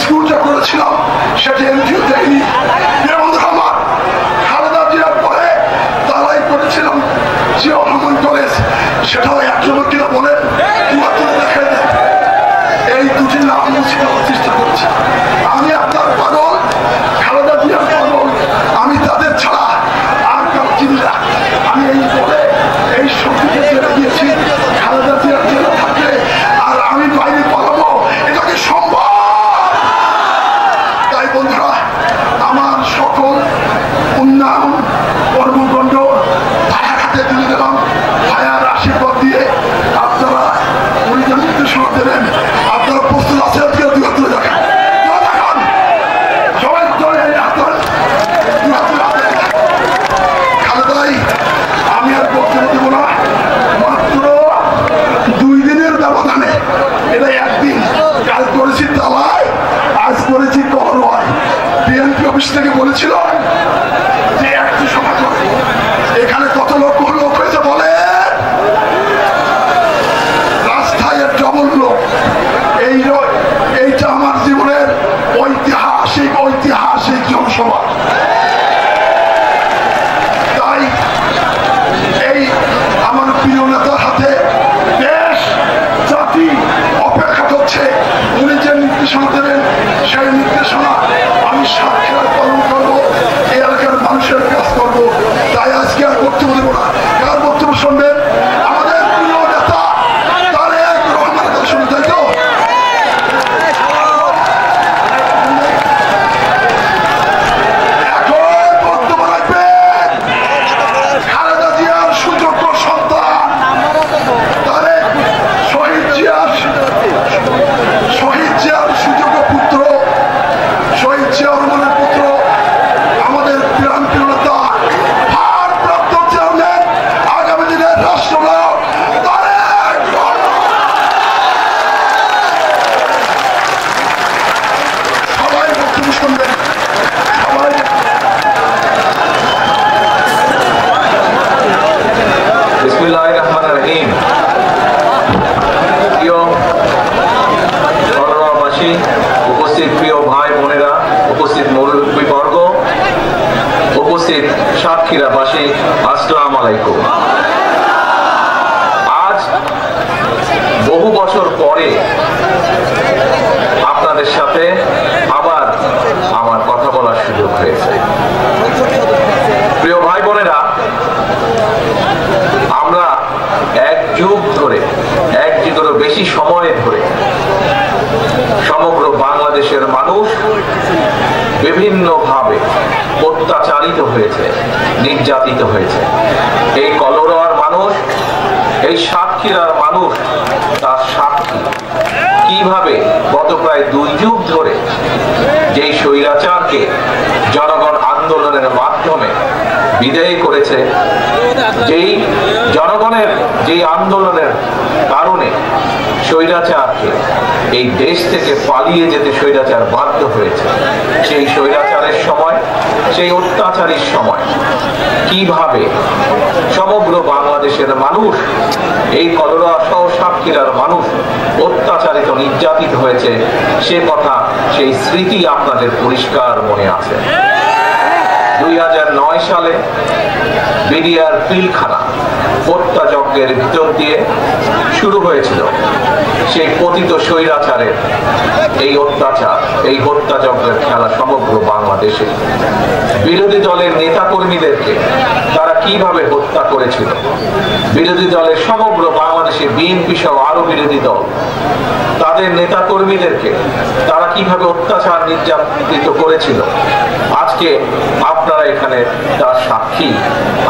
স্কুলটা করেছিলাম সেটা এনজিও দেয়নি। আমার খালেদা জিয়ার পরে তারাই করেছিলাম জিয়াউর রহমান কলেজ, সেটাও একজন কিনা বলে দেখে দেন। এই দুটি নাম মুছে দেওয়ার চেষ্টা করছি। আমি আপনার পাগল, খালেদা জিয়ার পাগল, আমি তাদের ছাড়া আর কারো চিনি না। আমি এই বলে এই শক্তিকে জেলে দিয়েছি। খালেদা জিয়ার জেলে থাকলে আর আমি বাইরে পালাবো, এটা কি সম্ভব? তাই বন্ধুরা, আমার সকল উন্নয়ন কর্মকাণ্ড ভাইয়ার হাতে তুলে দিলাম। ভাইয়ার আশীর্বাদ দিয়ে আপনারা পরিচালনা নির্দেশনা দেবেন। আপনারা প্রস্তুত আছেন? দুই হাত তুলে দেখান, সবাই খালেদাই আমি আর বক্তব্য দেব না। মাত্র 2 দিনের ব্যবধানে, এটা একদিন, কাজ করেছি তালায়, আজ করেছি করোয়ায়। বিএনপি অফিস থেকে বলেছিল যে একটি সভা করে। এখানে কত লোক হয়েছে বলে? রাস্তায় ডবল লোক। এইটা আমার জীবনের ঐতিহাসিক জনসভা। তাই এই আমার প্রিয় নেতার হাতে দেশ জাতি অপেক্ষা করছে। উনি যে নির্দেশনা দেবেন সেই নির্দেশনা আমি সাক্ষাৎ পালন করবো, এই এলাকার মানুষের কাজ করবো। তাই আজকে আর বক্তব্য দেবো না। কার বক্তব্য শুনবেন? আমাদের প্রিয় নেতা তারেক রহমানের কথা শুনতে, তাই তো? এখন বক্তব্য রাখবেন খালেদা জিয়ার সুযোগ্য সন্তান তারেক, শহীদ জিয়ার সুযোগ্য পুত্র, শহীদ জিয়া রহমানের পুত্র, আমাদের প্রিয় নেতা, ভারপ্রাপ্ত চেয়ারম্যান, আগামী দিনের রাষ্ট্রনায়ক তারেক রহমান। সবাই বক্তব্য শুনবেন, সবাই। বিসমিল্লাহির রহমানির রহিম। প্রিয় ঘরোয়াবাসী, উপস্থিত প্রিয় ভাই বোনেরা, উপস্থিত মুরব্বীবর্গ, উপস্থিত সাতক্ষীরাবাসী, আসসালামু আলাইকুম। আজ বহু বছর পরে আপনাদের সাথে আবার আমার কথা বলার সুযোগ হয়েছে। প্রিয় ভাই বোনেরা, আমরা এক যুগ ধরে, এক যুগেরও বেশি সময় ধরে সমগ্র বাংলাদেশের মানুষ বিভিন্নভাবে অত্যাচারিত হয়েছে, নির্যাতিত হয়েছে। এই কলরোয়ার মানুষ, এই সাতক্ষীরার মানুষ তার সাক্ষী। কিভাবে গত প্রায় 2 যুগ ধরে যেই স্বৈরাচারকে জনগণ আন্দোলনের মাধ্যমে বিদায় করেছে, যেই জনগণের যেই আন্দোলনের কারণে স্বৈরাচারকে এই দেশ থেকে পালিয়ে যেতে স্বৈরাচার বাধ্য হয়েছে, সেই স্বৈরাচারের সময়, সেই অত্যাচারের সময় কিভাবে সমগ্র বাংলাদেশের মানুষ, এই কলরোয়া সহ সাতক্ষীরার মানুষ অত্যাচারিত, নির্যাতিত হয়েছে, সে কথা, সেই স্মৃতি আপনাদের পরিষ্কার মনে আছে। 2009 সালে বিডিআর পিলখানা হত্যাযজ্ঞের ভিতর দিয়ে শুরু হয়েছিল সেই পতিত স্বৈরাচারের এই অত্যাচার, এই হত্যাযজ্ঞের খেলা সমগ্র বাংলাদেশে। বিরোধী দলের নেতা কর্মীদেরকে তারা কিভাবে হত্যা করেছিল, বিরোধী দলের সমগ্র বাংলাদেশে বিএনপি সহ আরো বিরোধী দল, তাদের নেতা কর্মীদেরকে তারা কিভাবে অত্যাচার, নির্যাতিত করেছিল, আজকে আপনারা এখানে তার সাক্ষী।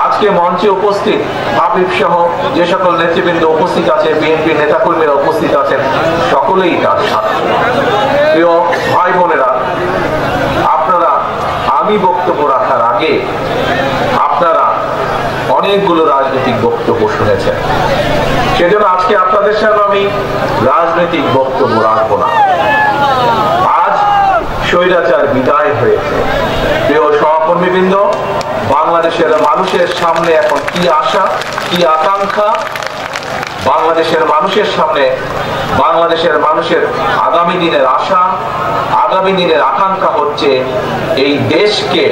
আজকে মঞ্চে উপস্থিত হাবিব সহ যে সকল নেতৃবৃন্দ উপস্থিত আছে, বিএনপি নেতাকর্মীরা উপস্থিত আছেন, সকলেই তার সাক্ষী। প্রিয় ভাই বোনেরা, আপনারা, আমি বক্তব্য রাখার আগে আপনারা অনেকগুলো রাজনৈতিক বক্তব্য শুনেছেন, সেজন্য আজকে আপনাদের সামনে আমি রাজনৈতিক বক্তব্য রাখবো না। আজ স্বৈরাচার বিদায় হয়েছে। প্রিয় সহকর্মীবৃন্দ, বাংলাদেশের মানুষের সামনে এখন কি আশা, কি আকাঙ্ক্ষা, বাংলাদেশের মানুষের সামনে বাংলাদেশের মানুষের আগামী দিনের আশা, আগামী আগামী দিনের আকাঙ্ক্ষা হচ্ছে এই দেশকে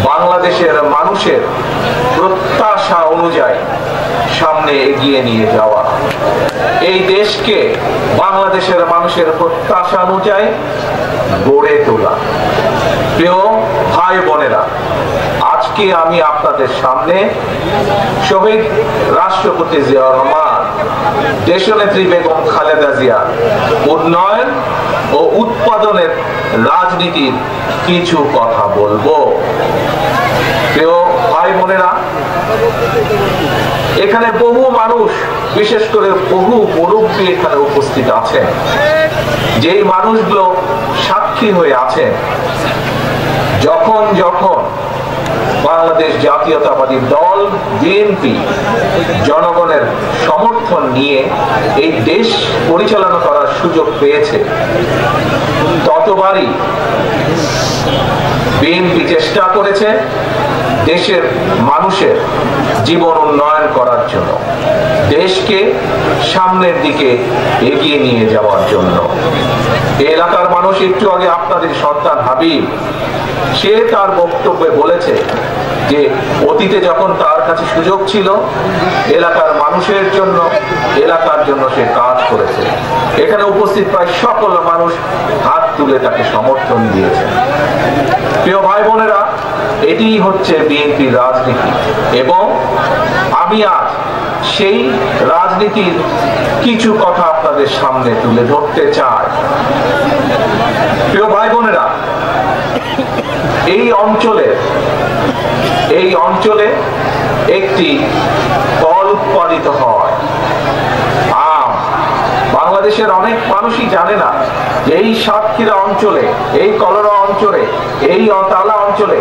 বাংলাদেশের মানুষের প্রত্যাশা অনুযায়ী সামনে এগিয়ে নিয়ে যাওয়া, এই দেশকে বাংলাদেশের মানুষের প্রত্যাশা অনুযায়ী গড়ে তোলা। প্রিয় ভাই বোনেরা, আজকে আমি আপনাদের সামনে শহীদ রাষ্ট্রপতি জিয়াউর রহমান, দেশনেত্রী বেগম খালেদা জিয়া উন্নয়ন ও উৎপাদনের রাজনীতির কিছু কথা বলবো। প্রিয় ভাই বোনেরা, এখানে বহু মানুষ, বিশেষ করে বহু মুরব্বী এখানে উপস্থিত আছেন, যেই মানুষগুলো সাক্ষী হয়ে আছেন যখন যখন বাংলাদেশ জাতীয়তাবাদী দল বিএনপি জনগণের সমর্থন নিয়ে এই দেশ পরিচালনা করার সুযোগ পেয়েছে, ততবারই বিএনপি চেষ্টা করেছে দেশের মানুষের জীবন উন্নয়ন করার জন্য, দেশকে সামনের দিকে এগিয়ে নিয়ে যাওয়ার জন্য। এলাকার মানুষ, একটু আগে আপনাদের সন্তান হাবিব, সে তার বক্তব্যে বলেছে যে অতীতে যখন তার কাছে সুযোগ ছিল এলাকার মানুষের জন্য, এলাকার জন্য সে কাজ করেছে। এখানে উপস্থিত প্রায় সকল মানুষ হাত তুলে তাকে সমর্থন দিয়েছে। প্রিয় ভাই বোনেরা, এটি হচ্ছে বিএনপির রাজনীতি এবং আমি আজ সেই রাজনীতির কিছু কথা আপনাদের সামনে তুলে ধরতে চাই। প্রিয় ভাই বোনেরা, এই অঞ্চলে একটি ফল উৎপাদিত হয়, আম। বাংলাদেশের অনেক মানুষই জানে না যে এই সাতক্ষীরা অঞ্চলে, এই কলরা অঞ্চলে, এই তালা অঞ্চলে,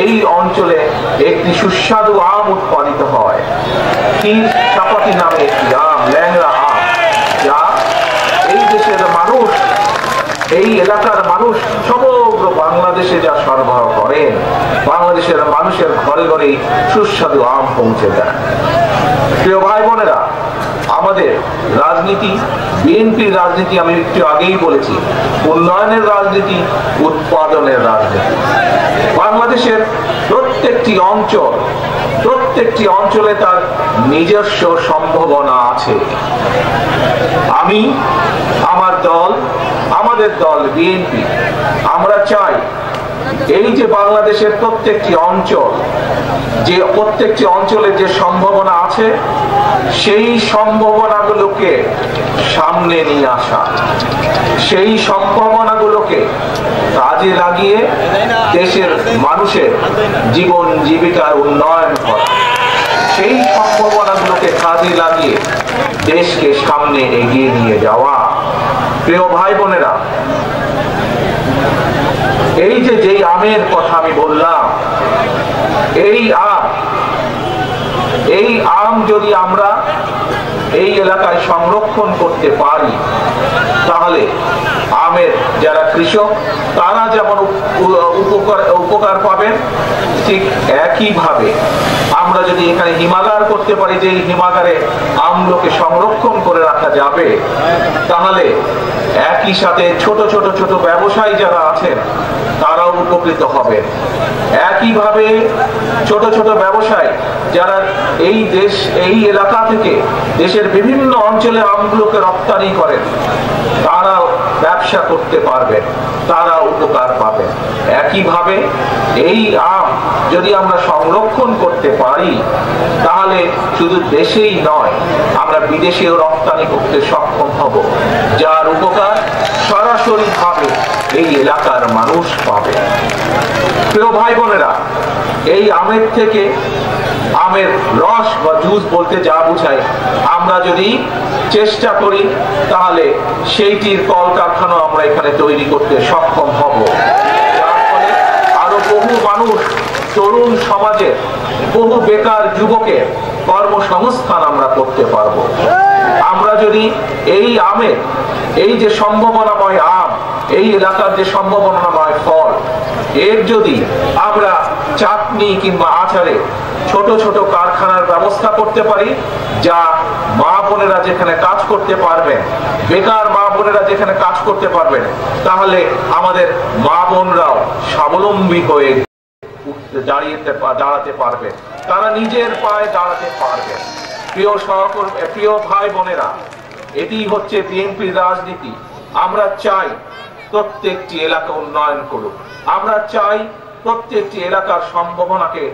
এই অঞ্চলে একটি সুস্বাদু আম উৎপাদিত হয়, ক্ষীর চাপাতি নামে একটি আম, ল্যাংড়া আম, যা এই দেশের মানুষ, এই এলাকার মানুষ সমগ্র বাংলাদেশে যা সরবরাহ করেন, বাংলাদেশের মানুষের ঘরে ঘরে সুস্বাদু আম পৌঁছে দেয়। প্রিয় ভাই বোনেরা, আমাদের রাজনীতি, বিএনপির রাজনীতি আমি একটু আগেই বলেছি, উন্নয়নের রাজনীতি, উৎপাদনের রাজনীতি। বাংলাদেশের প্রত্যেকটি অঞ্চলে তার নিজস্ব সম্ভাবনা আছে। আমি, আমাদের দল বিএনপি, আমরা চাই এই যে বাংলাদেশের প্রত্যেকটি অঞ্চলে যে সম্ভাবনা আছে, সেই সম্ভাবনাগুলোকে সামনে নিয়ে আসা, সেই সম্ভাবনাগুলোকে কাজে লাগিয়ে দেশের মানুষের জীবন জীবিকার উন্নয়ন করা, সেই সম্ভাবনাগুলোকে কাজে লাগিয়ে দেশকে সামনে এগিয়ে নিয়ে যাওয়া। প্রিয় ভাই বোনেরা, এই যে আমের কথা আমি বললাম, এই আম যদি আমরা এই এলাকায় সংরক্ষণ করতে পারি, তাহলে আমের যারা কৃষক তারা যেমন উপকার পাবেন, ঠিক একইভাবে আমরা যদি এখানে হিমাগার করতে পারি, যে হিমাগারে আমগুলোকে সংরক্ষণ করে রাখা যাবে, তাহলে একই সাথে ছোট ব্যবসায়ী যারা আছেন তারাও উপকৃত হবেন। একইভাবে ছোট ব্যবসায়ী যারা এই এলাকা থেকে দেশের বিভিন্ন অঞ্চলে আমগুলোকে রপ্তানি করেন, তারাও ব্যবসা করতে পারবেন, তারা উপকার পাবেন। একইভাবে এই আম যদি আমরা সংরক্ষণ করতে পারি, তাহলে শুধু দেশেই নয়, আমরা বিদেশেও রপ্তানি করতে সক্ষম হব, যার উপকার সরাসরি ভাবে এই এলাকার মানুষ পাবে। প্রিয় ভাই বোনেরা, এই আমের থেকে, আমের রস বা জুস বলতে যা বোঝায়, আমরা যদি চেষ্টা করি তাহলে সেইটির কলকারখানা আমরা এখানে তৈরি করতে সক্ষম হব, যার ফলে আরো বহু মানুষ, তরুণ সমাজের বহু বেকার যুবকের কর্মসংস্থান আমরা করতে পারবো। আমরা যদি এই আমের, এই যে সম্ভাবনাময় আম, এই এলাকার যে সম্ভাবনাময় ফল, এর যদি আমরা চাটনি কিংবা আচারে ছোট কারখানার ব্যবস্থা করতে পারি, যা মা বোনেরা যেখানে কাজ করতে পারবেন, বেকার মা বোনেরা যেখানে কাজ করতে পারবেন, তাহলে আমাদের মা বোনরাও স্বাবলম্বী হয়ে দাঁড়াতে পারবে, তারা নিজের পায়ে দাঁড়াতে পারবে। প্রিয় সহকর্মী, প্রিয় ভাই বোনেরা, এটি হচ্ছে বিএনপির রাজনীতি। আমরা চাই প্রত্যেকটি এলাকা উন্নয়ন করুক, আমরা চাই প্রত্যেকটি এলাকার সম্ভাবনাকে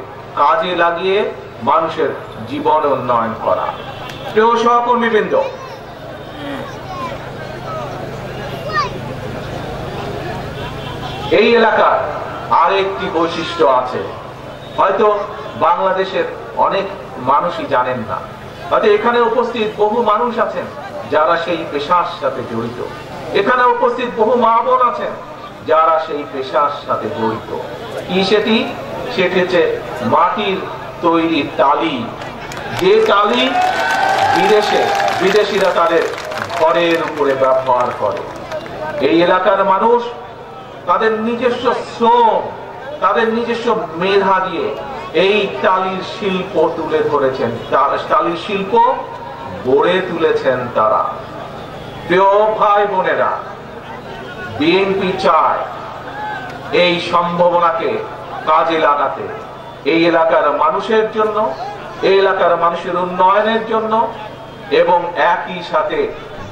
কাজে লাগিয়ে মানুষের জীবন উন্নয়ন করা। প্রিয় সহকর্মীবৃন্দ, এই এলাকার আরেকটি বৈশিষ্ট্য আছে, হয়তো বাংলাদেশের অনেক মানুষই জানেন না। হয়তো এখানে উপস্থিত বহু মানুষ আছেন যারা সেই পেশার সাথে জড়িত, এখানে উপস্থিত বহু মা বোন আছেন যারা সেই পেশার সাথে জড়িত। কি সেটি? সেটি হচ্ছে মাটির তৈরি টালি, যে টালি বিদেশিরা তাদের ঘরের উপরে ব্যবহার করে। এই এলাকার মানুষ তাদের নিজস্ব শ্রম, তাদের নিজস্ব মেধা দিয়ে এই টালির শিল্প তুলে ধরেছেন, টালির শিল্প গড়ে তুলেছেন তারা। প্রিয় ভাই বোনেরা, বিএনপি চায় এই সম্ভাবনাকে কাজে লাগাতে, এই এলাকার মানুষের জন্য, এই এলাকার মানুষের উন্নয়নের জন্য এবং একই সাথে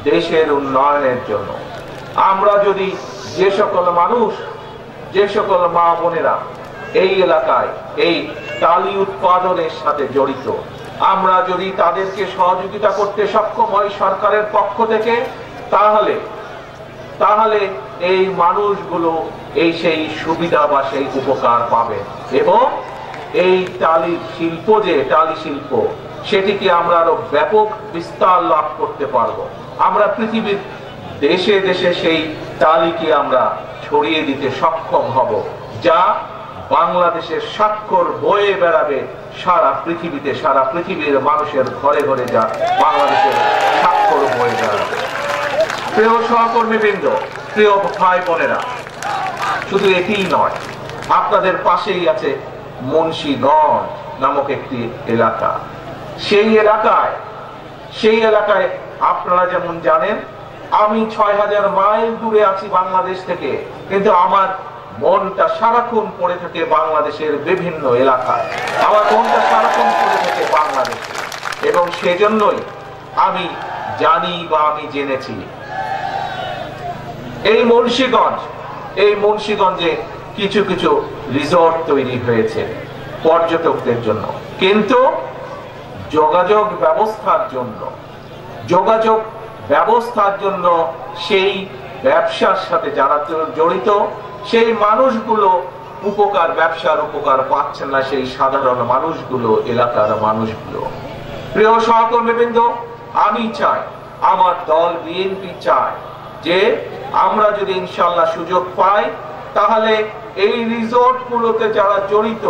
দেশের উন্নয়নের জন্য। আমরা যদি যে সকল মানুষ, যে সকল মা বোনেরা এই এলাকায় এই টালি উৎপাদনের সাথে জড়িত, আমরা যদি তাদেরকে সহযোগিতা করতে সক্ষম হই সরকারের পক্ষ থেকে, তাহলে এই মানুষগুলো সেই সুবিধা বা সেই উপকার পাবে এবং এই টালি শিল্প, যে টালি শিল্প, সেটিকে আমরা আরো ব্যাপক বিস্তার লাভ করতে পারবো। আমরা পৃথিবীর দেশে দেশে সেই টালিকে আমরা ছড়িয়ে দিতে সক্ষম হব, যা বাংলাদেশের স্বাক্ষর বয়ে বেড়াবে সারা পৃথিবীতে, সারা পৃথিবীর মানুষের ঘরে ঘরে যা বাংলাদেশের স্বাক্ষর বয়ে বেড়াবে। প্রিয় সহকর্মীবৃন্দ, প্রিয় ভাই বোনেরা, শুধু এটিই নয়, আপনাদের পাশেই আছে মুন্সিগঞ্জ নামক একটি এলাকা। সেই এলাকায় আপনারা যেমন জানেন, আমি ৬,০০০ মাইল দূরে আছি বাংলাদেশ থেকে, কিন্তু আমার মনটা সারাক্ষণ পড়ে থাকে বাংলাদেশের বিভিন্ন এলাকায়, আমার মনটা সারাক্ষণ পড়ে থাকে বাংলাদেশে। এবং সেজন্যই আমি জানি বা আমি জেনেছি এই মুন্সিগঞ্জে কিছু কিছু রিসোর্ট তৈরি হয়েছে পর্যটকদের জন্য, কিন্তু যোগাযোগ ব্যবস্থার জন্য সেই ব্যবসার সাথে যারা জড়িত সেই মানুষগুলো ব্যবসার উপকার পাচ্ছেন না, সেই সাধারণ মানুষগুলো, এলাকার মানুষগুলো। প্রিয় সহকর্মীবৃন্দ, আমি চাই, আমার দল বিএনপি চায় যে আমরা যদি ইনশাআল্লাহ সুযোগ পাই, তাহলে এই রিসোর্ট গুলোতে যারা জড়িত,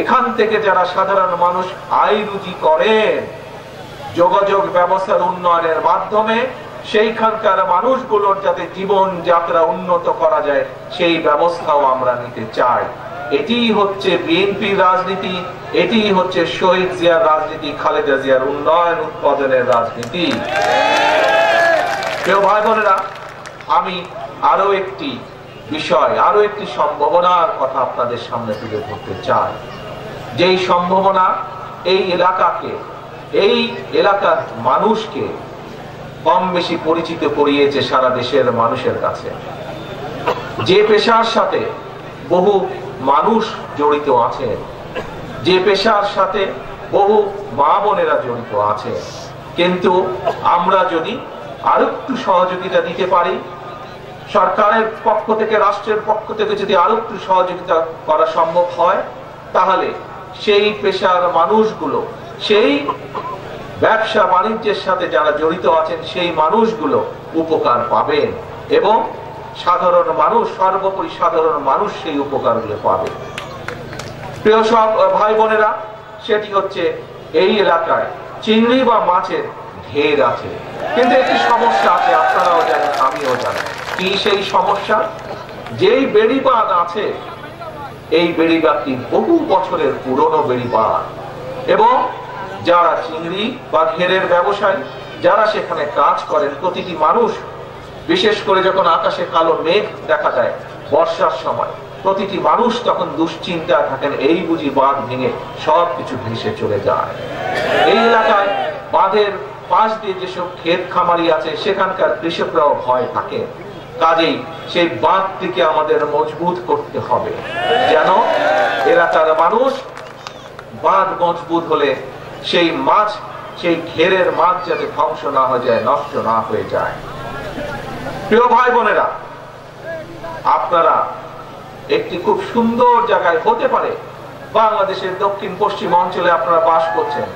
এখান থেকে যারা সাধারণ মানুষ আয় রুজি করেন, যোগাযোগ ব্যবস্থার উন্নয়নের মাধ্যমে সেইখানকার মানুষগুলোর যাতে জীবন যাত্রা উন্নত করা যায়, সেই ব্যবস্থাও আমরা নিতে চাই। এটিই হচ্ছে বিএনপির রাজনীতি, এটিই হচ্ছে শহীদ জিয়ার রাজনীতি, খালেদা জিয়ার উন্নয়ন উৎপাদনের রাজনীতি। প্রিয় ভাই বোনেরা, আমি আরো একটি বিষয়, আরো একটি সম্ভাবনার কথা আপনাদের সামনে তুলে ধরতে চাই, যেই সম্ভাবনা এই এলাকার মানুষকে কম বেশি পরিচিত করিয়েছে সারা দেশের মানুষের কাছে। যে পেশার সাথে বহু মানুষ জড়িত আছে, যে পেশার সাথে বহু মা বোনেরা জড়িত আছে, কিন্তু আমরা যদি আরো একটু সহযোগিতা দিতে পারি, সরকারের পক্ষ থেকে, রাষ্ট্রের পক্ষ থেকে যদি আরো একটু সহযোগিতা করা সম্ভব হয়, তাহলে সেই পেশার মানুষগুলো, সেই ব্যবসা বাণিজ্যের সাথে যারা জড়িত আছেন, সেই মানুষগুলো উপকার পাবেন এবং সাধারণ মানুষ, সর্বোপরি সাধারণ মানুষ সেই উপকারগুলো পাবে। প্রিয় সব ভাই বোনেরা, সেটি হচ্ছে এই এলাকায় চিংড়ি বা মাছের ঢের আছে, কিন্তু একটি সমস্যা আছে, আপনারাও জানেন, আমিও জানি। কি সেই সমস্যা? যেই বেড়িবাঁধ আছে, এই বেড়িবাঁধটি বহু বছরের পুরনো বেড়িবাঁধ এবং যারা চিংড়ি বা ঘেরের ব্যবসায়ী যারা সেখানে কাজ করেন, প্রতিটি মানুষ, বিশেষ করে যখন আকাশে কালো মেঘ দেখা যায় বর্ষার সময়, প্রতিটি মানুষ তখন দুশ্চিন্তায় থাকেন, এই বুঝি বাঁধ ভেঙে সবকিছু ভেসে চলে যায়। এই এলাকায় বাঁধের পাশ দিয়ে যেসব ক্ষেত খামারি আছে সেখানকার কৃষকরাও ভয় থাকে। কাজেই সেই বাঁধটিকে আমাদের মজবুত করতে হবে, যেন এলাকার মানুষ, বাঁধ মজবুত হলে সেই মাছ, সেই ঘেরের মাছ যাতে ধ্বংস না হয়ে যায়, নষ্ট না হয়ে যায়। প্রিয় ভাই বোনেরা, আপনারা একটি খুব সুন্দর জায়গায়, হতে পারে বাংলাদেশের দক্ষিণ পশ্চিম অঞ্চলে আপনারা বাস করছেন,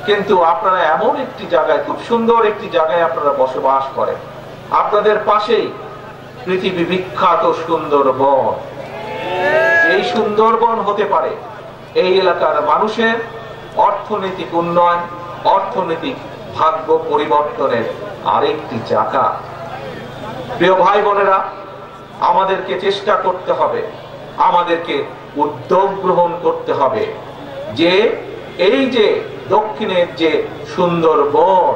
কিন্তু আপনারা এমন একটি জায়গায়, খুব সুন্দর একটি জায়গায় আপনারা বসবাস করেন। আপনাদের পাশেই পৃথিবী বিখ্যাত সুন্দরবন। এই সুন্দরবন হতে পারে এই এলাকার মানুষের অর্থনৈতিক উন্নয়ন, অর্থনৈতিক ভাগ্য পরিবর্তনের আরেকটি জায়গা। প্রিয় ভাই বোনেরা, আমাদেরকে চেষ্টা করতে হবে, আমাদেরকে উদ্যোগ গ্রহণ করতে হবে যে এই যে দক্ষিণের যে সুন্দরবন,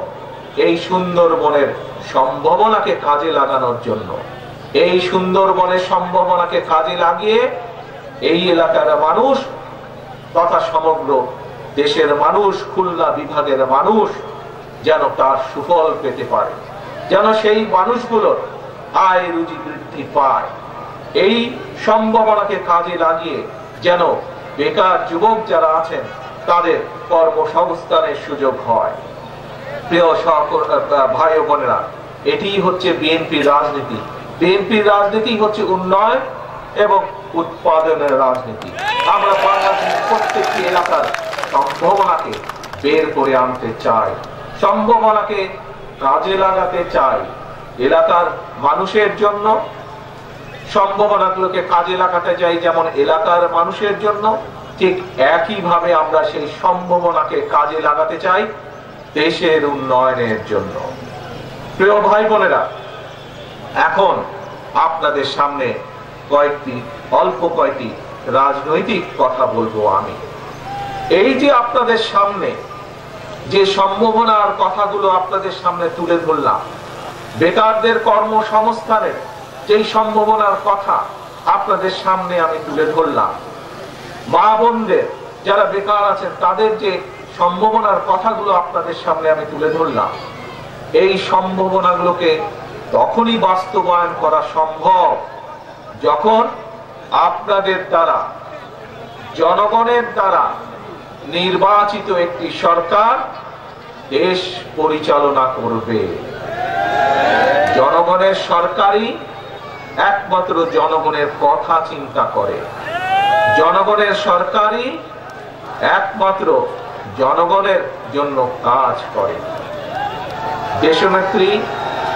এই সুন্দরবনের সম্ভাবনাকে কাজে লাগানোর জন্য, এই সুন্দরবনের সম্ভাবনাকে কাজে লাগিয়ে এই এলাকার মানুষ তথা সমগ্র দেশের মানুষ, খুলনা বিভাগের মানুষ যেন তার সুফল পেতে পারে, যেন সেই মানুষগুলোর আয় রুজি বৃদ্ধি পায়। এই সম্ভাবনাকে কাজে লাগিয়ে যেন বেকার যুবক যারা আছেন তাদের কর্মসংস্থানের সুযোগ হয়। প্রিয় ভাই ও বোনেরা, এটি হচ্ছে বিএনপির রাজনীতি। বিএনপির রাজনীতি হচ্ছে উন্নয়ন এবং উৎপাদনের রাজনীতি। আমরা বাংলাদেশের প্রত্যেকটি এলাকার সম্ভাবনাকে বের করে আনতে চাই, সম্ভাবনাকে কাজে লাগাতে চাই। এলাকার মানুষের জন্য সম্ভাবনাগুলোকে কাজে লাগাতে চাই, যেমন এলাকার মানুষের জন্য, ঠিক একইভাবে আমরা সেই সম্ভাবনাকে কাজে লাগাতে চাই দেশের উন্নয়নের জন্য। প্রিয় ভাই বোনেরা, এখন আপনাদের সামনে অল্প কয়েকটি রাজনৈতিক কথা বলবো আমি। এই যে আপনাদের সামনে যে সম্ভাবনার কথাগুলো আপনাদের সামনে তুলে ধরলাম, বেকারদের কর্মসংস্থানের যেই সম্ভাবনার কথা আপনাদের সামনে আমি তুলে ধরলাম, মা বোনদের যারা বেকার আছেন তাদের যে সম্ভাবনার কথাগুলো আপনাদের সামনে আমি তুলে ধরলাম, এই সম্ভাবনাগুলোকে তখনই বাস্তবায়ন করা সম্ভব যখন আপনাদের দ্বারা, জনগণের দ্বারা নির্বাচিত একটি সরকার দেশ পরিচালনা করবে। জনগণের সরকারই একমাত্র জনগণের কথা চিন্তা করে, জনগণের সরকারই একমাত্র জনগণের জন্য কাজ করে। দেশনেত্রী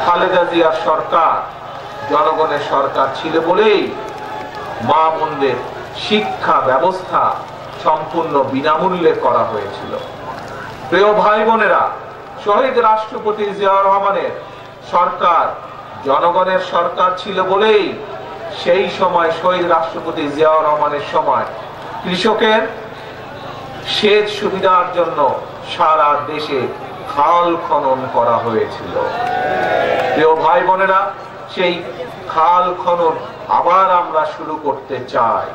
খালেদা জিয়ার সরকার জনগণের সরকার ছিল বলেই মা বোনদের শিক্ষা ব্যবস্থা সম্পূর্ণ বিনামূল্যে করা হয়েছিল। প্রিয় ভাই বোনেরা, শহীদ রাষ্ট্রপতি জিয়াউর রহমানের সরকার জনগণের সরকার ছিল বলেই সেই সময়, শহীদ রাষ্ট্রপতি জিয়াউর রহমানের সময়, কৃষকের সেচ সুবিধার জন্য সারা দেশে খাল খনন করা হয়েছিল। প্রিয় ভাই বোনেরা, সেই খাল খনন আবার আমরা শুরু করতে চাই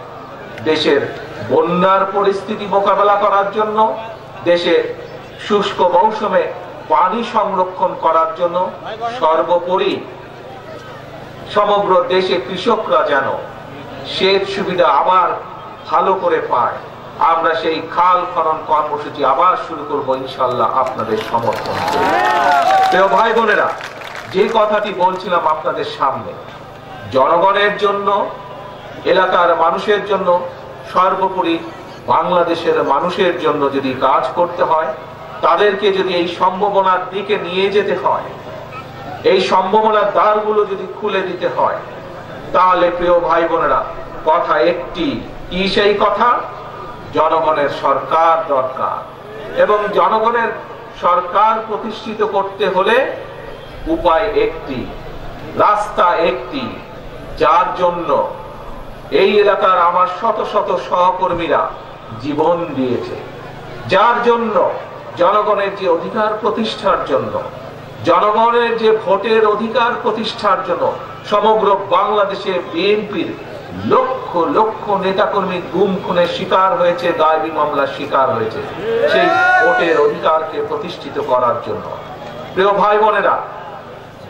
দেশের বন্যার পরিস্থিতি মোকাবেলা করার জন্য, দেশে শুষ্ক মৌসুমে পানি সংরক্ষণ করার জন্য, সর্বোপরি সমগ্র দেশে কৃষকরা যেন সেচ সুবিধা আবার ভালো করে পায়। আমরা সেই খাল খনন কর্মসূচি আবার শুরু করব ইনশাআল্লাহ আপনাদের সমর্থন করে। প্রিয় ভাই বোনেরা, যে কথাটি বলছিলাম আপনাদের সামনে, জনগণের জন্য, এলাকার মানুষের জন্য, সর্বোপরি বাংলাদেশের মানুষের জন্য যদি কাজ করতে হয়, তাদেরকে যদি এই সম্ভাবনার দিকে নিয়ে যেতে হয়, এই সম্ভাবনার দ্বারগুলো যদি খুলে দিতে হয়, তাহলে প্রিয় ভাই বোনেরা, কথা একটি, কি সেই কথা? জনগণের সরকার দরকার। এবং জনগণের সরকার প্রতিষ্ঠিত করতে হলে উপায় একটি, রাস্তা একটি, যার জন্য এই এলাকার আমার শত শত সহকর্মীরা জীবন দিয়েছে, যার জন্য জনগণের যে অধিকার প্রতিষ্ঠার জন্য জনগণের যে ভোটের অধিকার প্রতিষ্ঠার জন্য সমগ্র বাংলাদেশে বিএনপির লক্ষ লক্ষ নেতাকর্মী গুম খুনের শিকার হয়েছে, দায়ী মামলার শিকার হয়েছে, সেই ভোটের অধিকারকে প্রতিষ্ঠিত করার জন্য। প্রিয় ভাই বোনেরা,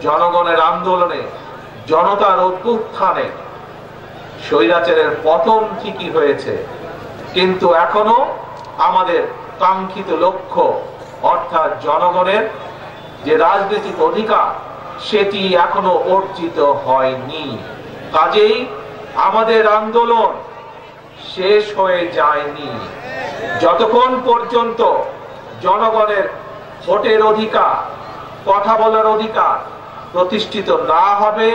জনগণের আন্দোলনে, জনতার অভ্যুত্থানে স্বৈরাচারের পতন ঠিকই হয়েছে, কিন্তু এখনো আমাদের কাঙ্ক্ষিত লক্ষ্য অর্থাৎ জনগণের যে রাজনৈতিক অধিকার সেটি এখনো অর্জিত হয়নি। কাজেই আমাদের আন্দোলন শেষ হয়ে যায়নি। যতক্ষণ পর্যন্ত জনগণের ভোটের অধিকার, কথা বলার অধিকার প্রতিষ্ঠিত না হবে,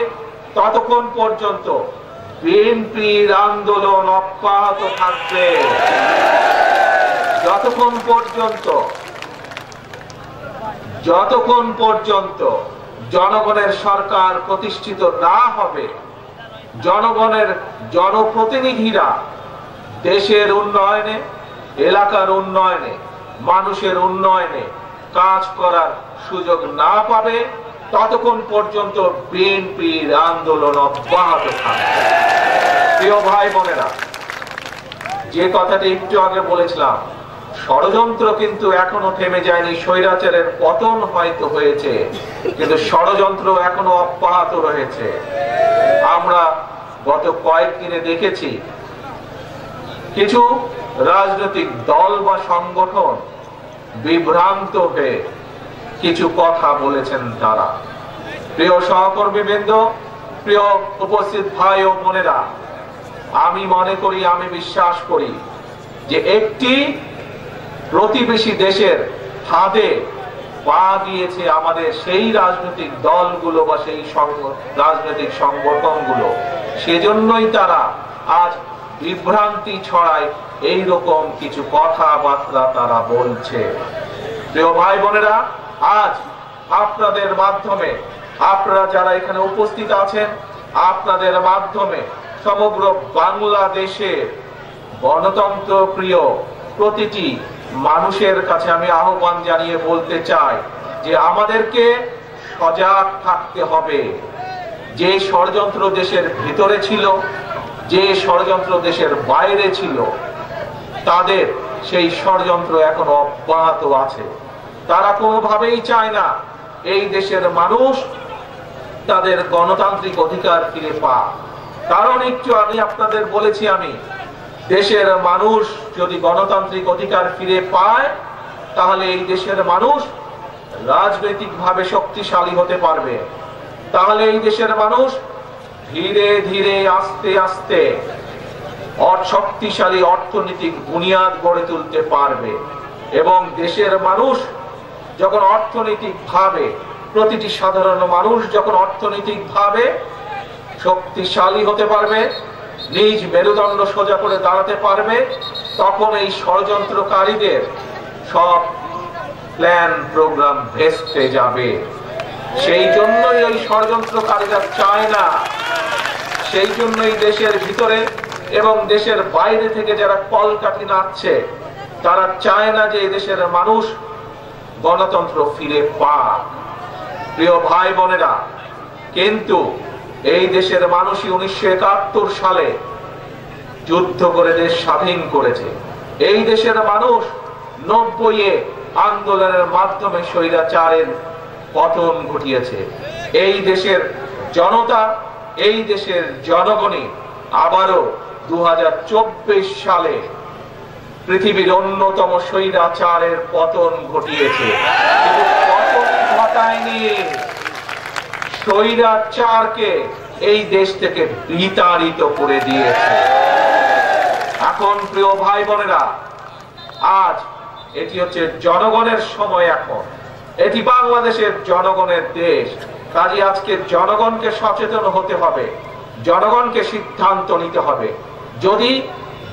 ততক্ষণ পর্যন্ত বিএনপির আন্দোলন অব্যাহত থাকবে। যতক্ষণ পর্যন্ত জনগণের সরকার প্রতিষ্ঠিত না হবে, জনগণের জনপ্রতিনিধিরা দেশের উন্নয়নে, এলাকার উন্নয়নে, মানুষের উন্নয়নে কাজ করার সুযোগ না পাবে, ততক্ষণ পর্যন্ত বিএনপির আন্দোলন অব্যাহত থাকবে। প্রিয় ভাই বোনেরা, যে কথাটি একটু আগে বলেছিলাম, ষড়যন্ত্র কিন্তু এখনো থেমে যায়নি। স্বৈরাচারের পতন হয়তো হয়েছে, কিন্তু ষড়যন্ত্র এখনো অব্যাহত রয়েছে। আমরা গত কয়েকদিনে দেখেছি কিছু রাজনৈতিক দল বা সংগঠন বিভ্রান্ত হয়ে কিছু কথা বলেছেন তারা। প্রিয় সহকর্মীবৃন্দ, প্রিয় উপস্থিত ভাই ও বোনেরা, আমি মনে করি, আমি বিশ্বাস করি যে একটি প্রতিবেশী দেশের ফাঁদে পা দিয়েছে আমাদের সেই রাজনৈতিক দলগুলো বা সেই রাজনৈতিক সংগঠনগুলো। সেজন্যই তারা আজ বিভ্রান্তি ছড়ায়, এইরকম কিছু কথাবার্তা তারা বলছে। প্রিয় ভাই বোনেরা, আজ আপনাদের মাধ্যমে, আপনারা যারা এখানে উপস্থিত আছেন, আপনাদের মাধ্যমে সমগ্র বাংলাদেশের গণতন্ত্র প্রিয় প্রতিটি মানুষের কাছে আমি আহ্বান জানিয়ে বলতে চাই যে আমাদেরকে সজাগ থাকতে হবে। যে ষড়যন্ত্র দেশের ভিতরে ছিল, যে ষড়যন্ত্র দেশের বাইরে ছিল, তাদের সেই ষড়যন্ত্র এখন অব্যাহত আছে। তারা কোনোভাবেই চায় না এই দেশের মানুষ তাদের গণতান্ত্রিক অধিকার ফিরে পায়। কারণ একটু আমি আপনাদের বলেছি, আমি দেশের মানুষ যদি গণতান্ত্রিক অধিকার ফিরে পায়, তাহলে এই দেশের মানুষ রাজনৈতিকভাবে শক্তিশালী হতে পারবে। তাহলে এই দেশের মানুষ ধীরে ধীরে আস্তে আস্তে শক্তিশালী অর্থনৈতিক বুনিয়াদ গড়ে তুলতে পারবে। এবং দেশের মানুষ যখন অর্থনৈতিকভাবে, প্রতিটি সাধারণ মানুষ যখন অর্থনৈতিকভাবে শক্তিশালী হতে পারবে, নিজ মেরুদণ্ড সোজা করে দাঁড়াতে পারবে, তখন এই ষড়যন্ত্রকারীদের সব প্ল্যান প্রোগ্রাম ভেস্তে যাবে। সেই জন্যই ওই ষড়যন্ত্রকারীরা চায় না, সেই জন্যই দেশের ভিতরে এবং দেশের বাইরে থেকে যারা কলকাঠি নাচছে, তারা চায় না যে এই দেশের মানুষ গণতন্ত্র ফিরে পাক। প্রিয় ভাই বোনেরা, কিন্তু এই দেশের মানুষই 1971 সালে যুদ্ধ করে দেশ স্বাধীন করেছে। এই দেশের মানুষ 90-এ আন্দোলনের মাধ্যমে স্বৈরাচারের পতন ঘটিয়েছে। এই দেশের জনতা, এই দেশের জনগণই আবারও 2024 সালে পৃথিবীর অন্যতম স্বৈরাচারের পতন ঘটিয়েছে। কিন্তু পতন ঘটায়নি, স্বৈরাচারকে এই দেশ থেকে বিতাড়িত করে দিয়েছে। এখন প্রিয় ভাই বোনেরা, আজ এটি হচ্ছে জনগণের সময়। এখন এটি বাংলাদেশের জনগণের দেশ। কাজে আজকে জনগণকে সচেতন হতে হবে, জনগণকে সিদ্ধান্ত নিতে হবে। যদি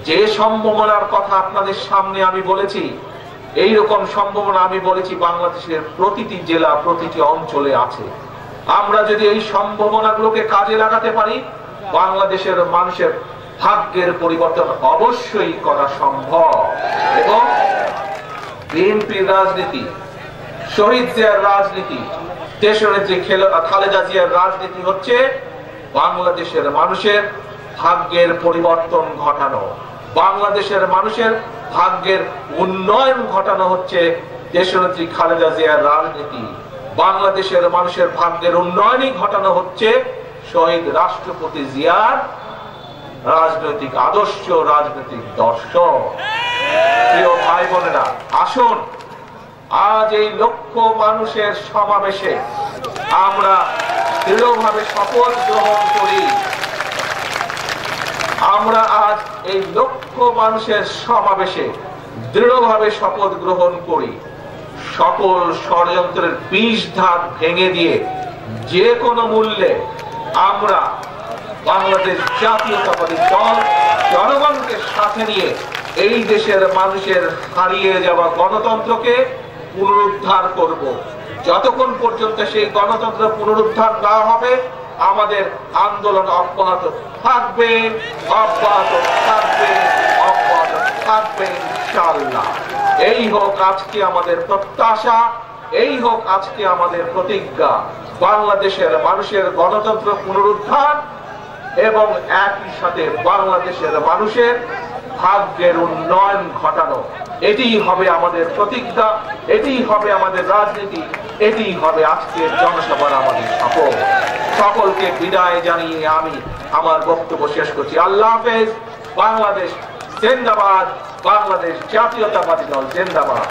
যে সম্ভাবনার কথা আপনাদের সামনে আমি বলেছি, এই রকম সম্ভাবনা আমি বলেছি বাংলাদেশের প্রতিটি জেলা, প্রতিটি অঞ্চলে আছে। আমরা যদি এই সম্ভাবনাগুলোকে কাজে লাগাতে পারি, বাংলাদেশের মানুষের ভাগ্যের পরিবর্তন অবশ্যই করা সম্ভব। এবং বিএনপির রাজনীতি, শহীদ জিয়ার রাজনীতি, দেশনেত্রী খালেদা জিয়ার রাজনীতি হচ্ছে বাংলাদেশের মানুষের ভাগ্যের পরিবর্তন ঘটানো, বাংলাদেশের মানুষের ভাগ্যের উন্নয়ন ঘটানো হচ্ছে দেশনেত্রী খালেদা জিয়ার রাজনীতি। বাংলাদেশের মানুষের ভাগ্যের উন্নয়নই ঘটানো হচ্ছে শহীদ রাষ্ট্রপতি জিয়ার রাজনৈতিক আদর্শ, রাজনৈতিক দর্শন। প্রিয় ভাই বোনেরা, আসুন আজ এই লক্ষ মানুষের সমাবেশে আমরা দৃঢ়ভাবে শপথ গ্রহণ করি। আমরা আজ এই লক্ষ মানুষের সমাবেশে দৃঢ়ভাবে শপথ গ্রহণ করি, সকল ষড়যন্ত্রের বিষ ধাত ভেঙে দিয়ে যে কোনো মূল্যে আমরা বাংলাদেশ জাতীয়তাবাদী দল জনগণকে সাথে নিয়ে এই দেশের মানুষের হারিয়ে যাওয়া গণতন্ত্রকে পুনরুদ্ধার করব। যতক্ষণ পর্যন্ত সেই গণতন্ত্র পুনরুদ্ধার না হবে আমাদের আন্দোলন অব্যাহত থাকবে, অব্যাহত থাকবে, অব্যাহত থাকবে ইনশাআল্লাহ। এই হোক আজকে আমাদের প্রত্যাশা, এই হোক আজকে আমাদের প্রতিজ্ঞা, বাংলাদেশের মানুষের গণতন্ত্র পুনরুদ্ধার এবং একই সাথে বাংলাদেশের মানুষের ভাগ্যের উন্নয়ন ঘটানো। এটিই হবে আমাদের প্রতিজ্ঞা, এটিই হবে আমাদের রাজনীতি, এটিই হবে আজকের জনসভার আমাদের শপথ। সকলকে বিদায় জানিয়ে আমি আমার বক্তব্য শেষ করছি। আল্লাহ হাফেজ। বাংলাদেশ জিন্দাবাদ, বাংলাদেশ জাতীয়তাবাদী দল জিন্দাবাদ।